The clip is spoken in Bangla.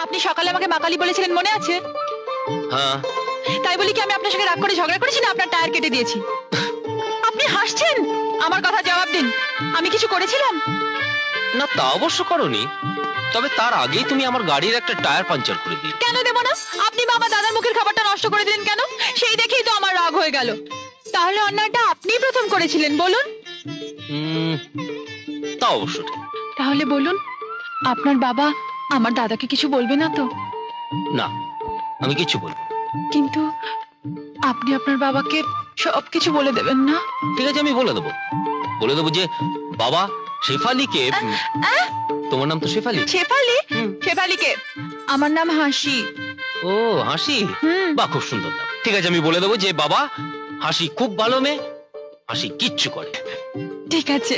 আপনি সকালে আমাকে মাকালি বলেছিলেন, মনে আছে? হ্যাঁ। তাই বলি কি আমি আপনার সঙ্গে রাগ করে ঝগড়া করেছি, না আপনার টায়ার কেটে দিয়েছি? আপনি হাসছেন, আমার কথা জবাব দিন। আমি কিছু করেছিলাম? না, তা অবশ্য করনি, তবে তার আগেই তুমি আমার গাড়ির একটা টায়ার পাঞ্চার করে দিলে। কেন দেব না? আপনি বা আমার দাদার মুখের খাবারটা নষ্ট করে দিলেন কেন? সেই দেখেই তো আমার রাগ হয়ে গেল। তাহলে অন্যায়টা আপনিই প্রথম করেছিলেন, বলুন। তা অবশ্য ঠিক। তাহলে বলুন, আপনার বাবা আমার দাদাকে কিছু বলবে না তো? না, আমি কিছু বলবো না। কিন্তু আপনি আপনার বাবাকে সবকিছু বলে দেবেন না? ঠিক আছে, আমি বলে দেবো যে বাবা শেফালিকে, তোমার নাম তো শেফালি। শেফালি? শেফালিকে? আমার নাম হাসি। ও, হাসি। বাহ, খুব সুন্দর নাম। ঠিক আছে, আমি বলে দেবো যে বাবা, হাসি খুব ভালো মেয়ে, হাসি কিচ্ছু করে। ঠিক আছে।